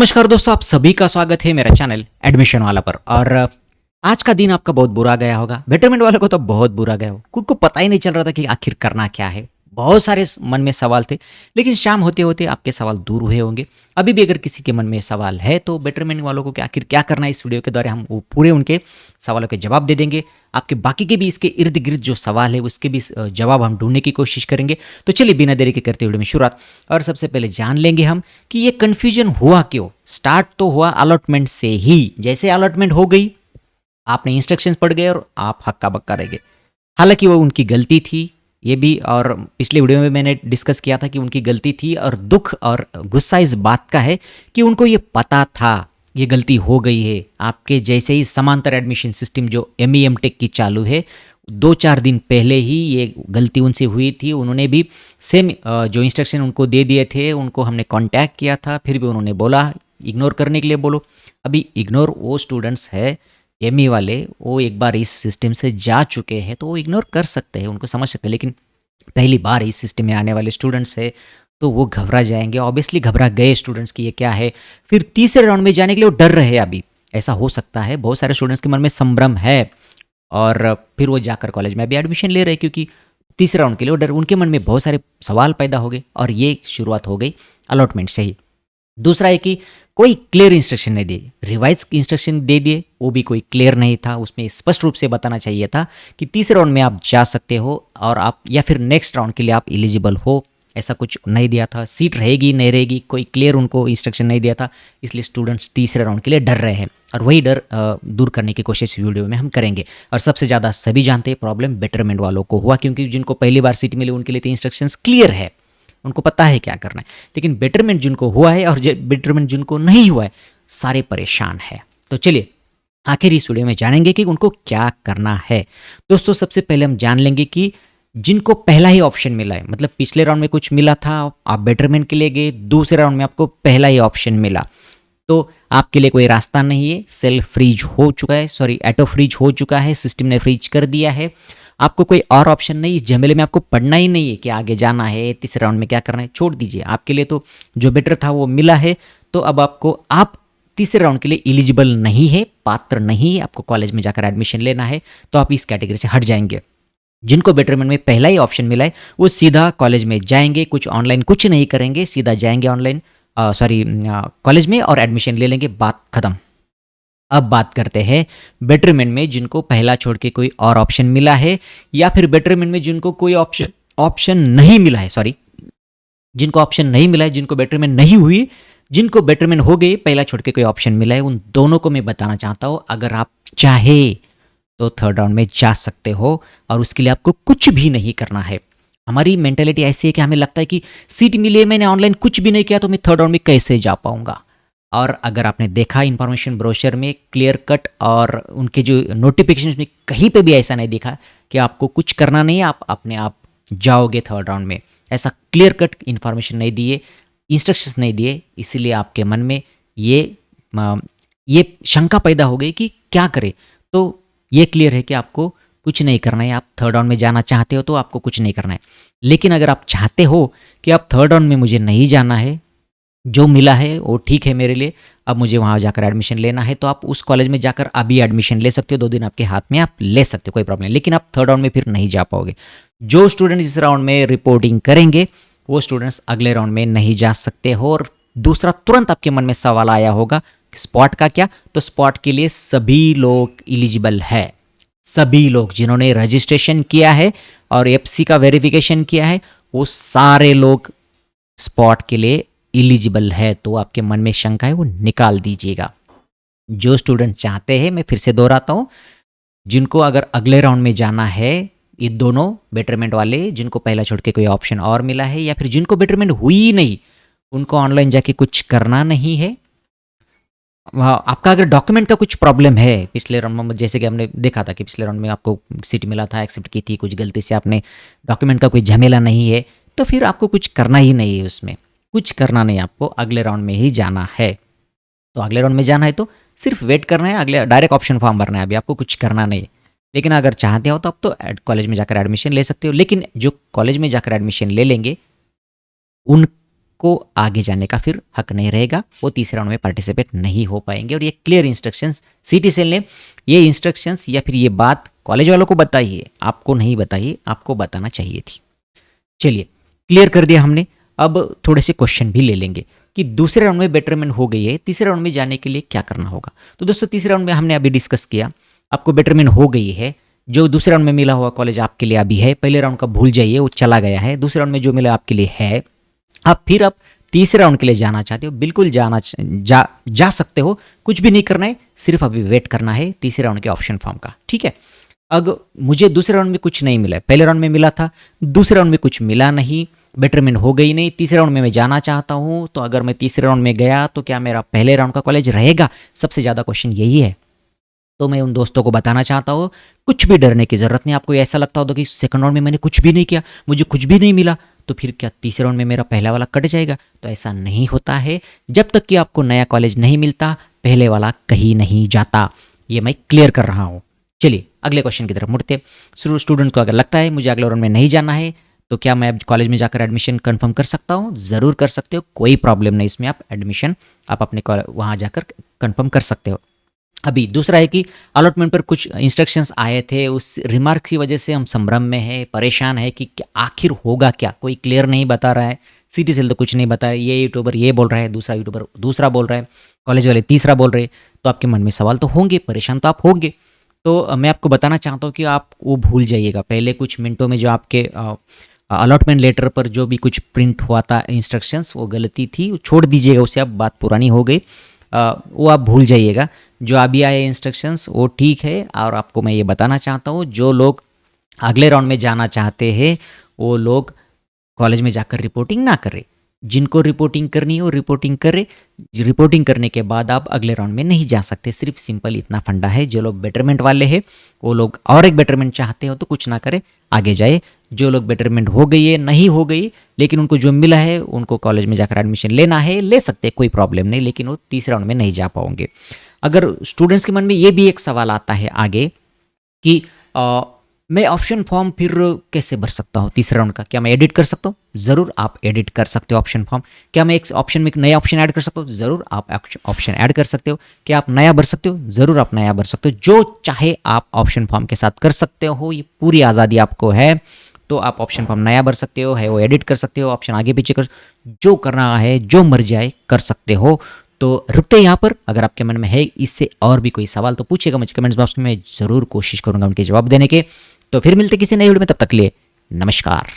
नमस्कार दोस्तों, आप सभी का स्वागत है मेरा चैनल एडमिशन वाला पर। और आज का दिन आपका बहुत बुरा गया होगा। बेटरमेंट वाले को तो बहुत बुरा गया हो, उनको पता ही नहीं चल रहा था कि आखिर करना क्या है। बहुत सारे मन में सवाल थे, लेकिन शाम होते होते आपके सवाल दूर हुए होंगे। अभी भी अगर किसी के मन में सवाल है तो बेटरमेंट वालों को आखिर क्या करना है, इस वीडियो के द्वारा हम वो पूरे उनके सवालों के जवाब दे देंगे। आपके बाकी के भी इसके इर्द गिर्द जो सवाल है उसके भी जवाब हम ढूंढने की कोशिश करेंगे। तो चलिए बिना देरी के करते वीडियो में शुरुआत। और सबसे पहले जान लेंगे हम कि ये कन्फ्यूजन हुआ क्यों। स्टार्ट तो हुआ अलॉटमेंट से ही। जैसे अलॉटमेंट हो गई, आपने इंस्ट्रक्शंस पढ़ गए और आप हक्का बक्का रह गए। हालांकि वो उनकी गलती थी, ये भी, और पिछले वीडियो में मैंने डिस्कस किया था कि उनकी गलती थी। और दुख और गुस्सा इस बात का है कि उनको ये पता था ये गलती हो गई है। आपके जैसे ही समांतर एडमिशन सिस्टम जो MEM टेक की चालू है, 2-4 दिन पहले ही ये गलती उनसे हुई थी। उन्होंने भी सेम जो इंस्ट्रक्शन उनको दे दिए थे, उनको हमने कांटेक्ट किया था, फिर भी उन्होंने बोला इग्नोर करने के लिए बोलो। अभी इग्नोर वो स्टूडेंट्स है ME वाले, वो एक बार इस सिस्टम से जा चुके हैं तो वो इग्नोर कर सकते हैं, उनको समझ सकते हैं। लेकिन पहली बार इस सिस्टम में आने वाले स्टूडेंट्स है तो वो घबरा जाएंगे। ऑब्वियसली घबरा गए स्टूडेंट्स की ये क्या है। फिर तीसरे राउंड में जाने के लिए वो डर रहे। अभी ऐसा हो सकता है, बहुत सारे स्टूडेंट्स के मन में संभ्रम है और फिर वो जाकर कॉलेज में अभी एडमिशन ले रहे हैं, क्योंकि तीसरे राउंड के लिए वो डर, उनके मन में बहुत सारे सवाल पैदा हो गए। और ये शुरुआत हो गई अलॉटमेंट से ही। दूसरा है कि कोई क्लियर इंस्ट्रक्शन नहीं दिए, रिवाइज इंस्ट्रक्शन दे दिए, वो भी कोई क्लियर नहीं था। उसमें स्पष्ट रूप से बताना चाहिए था कि तीसरे राउंड में आप जा सकते हो और आप, या फिर नेक्स्ट राउंड के लिए आप एलिजिबल हो। ऐसा कुछ नहीं दिया था। सीट रहेगी नहीं रहेगी कोई क्लियर उनको इंस्ट्रक्शन नहीं दिया था, इसलिए स्टूडेंट्स तीसरे राउंड के लिए डर रहे हैं। और वही डर दूर करने की कोशिश वीडियो में हम करेंगे। और सबसे ज़्यादा सभी जानते हैं प्रॉब्लम बेटरमेंट वालों को हुआ, क्योंकि जिनको पहली बार सीट मिली उनके लिए तो इंस्ट्रक्शंस क्लियर है, उनको पता है क्या करना है। लेकिन बेटरमेंट जिनको हुआ है और बेटरमेंट जिनको नहीं हुआ है, सारे परेशान है। तो चलिए आखिर इस वीडियो में जानेंगे कि उनको क्या करना है। दोस्तों सबसे पहले हम जान लेंगे कि जिनको पहला ही ऑप्शन मिला है, मतलब पिछले राउंड में कुछ मिला था, आप बेटरमेंट के लिए गए, दूसरे राउंड में आपको पहला ही ऑप्शन मिला, तो आपके लिए कोई रास्ता नहीं है। सेल्फ फ्रीज हो चुका है, सॉरी ऑटो फ्रीज हो चुका है, सिस्टम ने फ्रीज कर दिया है। आपको कोई और ऑप्शन नहीं, इस झमेले में आपको पढ़ना ही नहीं है कि आगे जाना है, तीसरे राउंड में क्या करना है, छोड़ दीजिए। आपके लिए तो जो बेटर था वो मिला है। तो अब आप तीसरे राउंड के लिए एलिजिबल नहीं है, पात्र नहीं है, आपको कॉलेज में जाकर एडमिशन लेना है, तो आप इस कैटेगरी से हट जाएंगे। जिनको बेटरमेंट में पहला ही ऑप्शन मिला है वो सीधा कॉलेज में जाएंगे, कुछ ऑनलाइन कुछ नहीं करेंगे, सीधा जाएंगे ऑनलाइन कॉलेज में और एडमिशन ले लेंगे, बात खत्म। अब बात करते हैं बेटरमेंट में जिनको पहला छोड़ के कोई और ऑप्शन मिला है, या फिर बेटरमेंट में जिनको कोई ऑप्शन नहीं मिला है, सॉरी जिनको ऑप्शन नहीं मिला है, जिनको बेटरमेंट नहीं हुई, जिनको बेटरमेंट हो गई, पहला छोड़ के कोई ऑप्शन मिला है, उन दोनों को मैं बताना चाहता हूं, अगर आप चाहे तो थर्ड राउंड में जा सकते हो और उसके लिए आपको कुछ भी नहीं करना है। हमारी मेंटेलिटी ऐसी है कि हमें लगता है कि सीट मिली है, मैंने ऑनलाइन कुछ भी नहीं किया, तो मैं थर्ड राउंड में कैसे जा पाऊंगा। और अगर आपने देखा इन्फॉर्मेशन ब्रोशर में क्लियर कट और उनके जो नोटिफिकेशन में कहीं पे भी ऐसा नहीं दिखा कि आपको कुछ करना नहीं है, आप अपने आप जाओगे थर्ड राउंड में। ऐसा क्लियर कट इन्फॉर्मेशन नहीं दिए, इंस्ट्रक्शंस नहीं दिए, इसीलिए आपके मन में ये शंका पैदा हो गई कि क्या करें। तो ये क्लियर है कि आपको कुछ नहीं करना है। आप थर्ड राउंड में जाना चाहते हो तो आपको कुछ नहीं करना है। लेकिन अगर आप चाहते हो कि आप थर्ड राउंड में मुझे नहीं जाना है, जो मिला है वो ठीक है मेरे लिए, अब मुझे वहाँ जाकर एडमिशन लेना है, तो आप उस कॉलेज में जाकर अभी एडमिशन ले सकते हो। 2 दिन आपके हाथ में, आप ले सकते हो, कोई प्रॉब्लम नहीं। लेकिन आप थर्ड राउंड में फिर नहीं जा पाओगे। जो स्टूडेंट इस राउंड में रिपोर्टिंग करेंगे वो स्टूडेंट्स अगले राउंड में नहीं जा सकते हो। और दूसरा, तुरंत आपके मन में सवाल आया होगा स्पॉट का क्या, तो स्पॉट के लिए सभी लोग एलिजिबल है। सभी लोग जिन्होंने रजिस्ट्रेशन किया है और FC का वेरिफिकेशन किया है, वो सारे लोग स्पॉट के लिए एलिजिबल है। तो आपके मन में शंका है वो निकाल दीजिएगा। जो स्टूडेंट चाहते हैं, मैं फिर से दोहराता हूँ, जिनको अगर अगले राउंड में जाना है, ये दोनों बेटरमेंट वाले जिनको पहला छोड़ के कोई ऑप्शन और मिला है, या फिर जिनको बेटरमेंट हुई ही नहीं, उनको ऑनलाइन जाके कुछ करना नहीं है। आपका अगर डॉक्यूमेंट का कुछ प्रॉब्लम है, पिछले राउंड में जैसे कि हमने देखा था कि पिछले राउंड में आपको सीट मिला था, एक्सेप्ट की थी, कुछ गलती से आपने डॉक्यूमेंट का कोई झमेला नहीं है, तो फिर आपको कुछ करना ही नहीं है, उसमें कुछ करना नहीं, आपको अगले राउंड में ही जाना है। तो अगले राउंड में जाना है तो सिर्फ वेट करना है, अगले डायरेक्ट ऑप्शन फॉर्म भरना है, अभी आपको कुछ करना नहीं। लेकिन अगर चाहते हो तो आप तो कॉलेज में जाकर एडमिशन ले सकते हो। लेकिन जो कॉलेज में जाकर एडमिशन ले लेंगे को आगे जाने का फिर हक नहीं रहेगा, वो तीसरे राउंड में पार्टिसिपेट नहीं हो पाएंगे। और ये क्लियर इंस्ट्रक्शंस सिटी सेल ने ये इंस्ट्रक्शंस या फिर ये बात कॉलेज वालों को बताई है, आपको नहीं बताई, आपको बताना चाहिए थी। चलिए क्लियर कर दिया हमने। अब थोड़े से क्वेश्चन भी ले लेंगे कि दूसरे राउंड में बेटरमेंट हो गई है, तीसरे राउंड में जाने के लिए क्या करना होगा। तो दोस्तों तीसरे राउंड में हमने अभी डिस्कस किया, आपको बेटरमेंट हो गई है, जो दूसरे राउंड में मिला हुआ कॉलेज आपके लिए अभी है, पहले राउंड का भूल जाइए, वो चला गया है। दूसरे राउंड में जो मिला आपके लिए है, आप तीसरे राउंड के लिए जाना चाहते हो, बिल्कुल जा सकते हो, कुछ भी नहीं करना है, सिर्फ अभी वेट करना है तीसरे राउंड के ऑप्शन फॉर्म का, ठीक है। अब मुझे दूसरे राउंड में कुछ नहीं मिला, पहले राउंड में मिला था, दूसरे राउंड में कुछ मिला नहीं, बेटरमेंट हो गई नहीं, तीसरे राउंड में मैं जाना चाहता हूँ, तो अगर मैं तीसरे राउंड में गया तो क्या मेरा पहले राउंड का कॉलेज रहेगा? सबसे ज़्यादा क्वेश्चन यही है। तो मैं उन दोस्तों को बताना चाहता हूँ, कुछ भी डरने की ज़रूरत नहीं। आपको ऐसा लगता होगा कि सेकंड राउंड में मैंने कुछ भी नहीं किया, मुझे कुछ भी नहीं मिला, तो फिर क्या तीसरे राउंड में मेरा पहला वाला कट जाएगा? तो ऐसा नहीं होता है। जब तक कि आपको नया कॉलेज नहीं मिलता, पहले वाला कहीं नहीं जाता। ये मैं क्लियर कर रहा हूँ। चलिए अगले क्वेश्चन की तरफ मुड़ते। स्टूडेंट को अगर लगता है मुझे अगले राउंड में नहीं जाना है, तो क्या मैं कॉलेज में जाकर एडमिशन कंफर्म कर सकता हूँ? ज़रूर कर सकते हो, कोई प्रॉब्लम नहीं इसमें। आप एडमिशन आप अपने वहाँ जाकर कंफर्म कर सकते हो। अभी दूसरा है कि अलॉटमेंट पर कुछ इंस्ट्रक्शंस आए थे, उस रिमार्क की वजह से हम संभ्रम में है, परेशान है कि आखिर होगा क्या, कोई क्लियर नहीं बता रहा है। सिटी सेल तो कुछ नहीं बता रहा है, ये यूट्यूबर ये बोल रहा है, दूसरा यूट्यूबर दूसरा बोल रहा है, कॉलेज वाले तीसरा बोल रहे हैं। तो आपके मन में सवाल तो होंगे, परेशान तो आप होंगे। तो मैं आपको बताना चाहता हूँ कि आप वो भूल जाइएगा। पहले कुछ मिनटों में जो आपके अलॉटमेंट लेटर पर जो भी कुछ प्रिंट हुआ था इंस्ट्रक्शंस, वो गलती थी, छोड़ दीजिएगा उसे, अब बात पुरानी हो गई, वो आप भूल जाइएगा। जो अभी आए इंस्ट्रक्शंस वो ठीक है। और आपको मैं ये बताना चाहता हूँ, जो लोग अगले राउंड में जाना चाहते हैं वो लोग कॉलेज में जाकर रिपोर्टिंग ना करें। जिनको रिपोर्टिंग करनी है वो रिपोर्टिंग करे। रिपोर्टिंग करने के बाद आप अगले राउंड में नहीं जा सकते। सिर्फ सिंपल इतना फंडा है। जो लोग बेटरमेंट वाले हैं वो लोग और एक बेटरमेंट चाहते हो तो कुछ ना करे, आगे जाए। जो लोग बेटरमेंट हो गई है, नहीं हो गई, लेकिन उनको जो मिला है उनको कॉलेज में जाकर एडमिशन लेना है, ले सकते, कोई प्रॉब्लम नहीं, लेकिन वो तीसरे राउंड में नहीं जा पाओगे। अगर स्टूडेंट्स के मन में ये भी एक सवाल आता है आगे कि मैं ऑप्शन फॉर्म फिर कैसे भर सकता हूँ तीसरे राउंड का, क्या मैं एडिट कर सकता हूँ? ज़रूर आप एडिट कर सकते हो ऑप्शन फॉर्म। क्या मैं एक ऑप्शन में एक नया ऑप्शन ऐड कर सकता हूँ? ज़रूर आप ऑप्शन ऐड कर सकते हो। क्या आप नया भर सकते हो? ज़रूर आप नया भर सकते हो। जो चाहे आप ऑप्शन फॉर्म के साथ कर सकते हो, ये पूरी आज़ादी आपको है। तो आप ऑप्शन फॉर्म नया भर सकते हो, है वो एडिट कर सकते हो, ऑप्शन आगे पीछे कर, जो करना है, जो मर्जी आए कर सकते हो। तो रुकते यहाँ पर। अगर आपके मन में है इससे और भी कोई सवाल तो पूछेगा मुझे कमेंट्स बॉक्स में, मैं ज़रूर कोशिश करूँगा उनके जवाब देने के। तो फिर मिलते किसी नई वीडियो में, तब तक के लिए नमस्कार।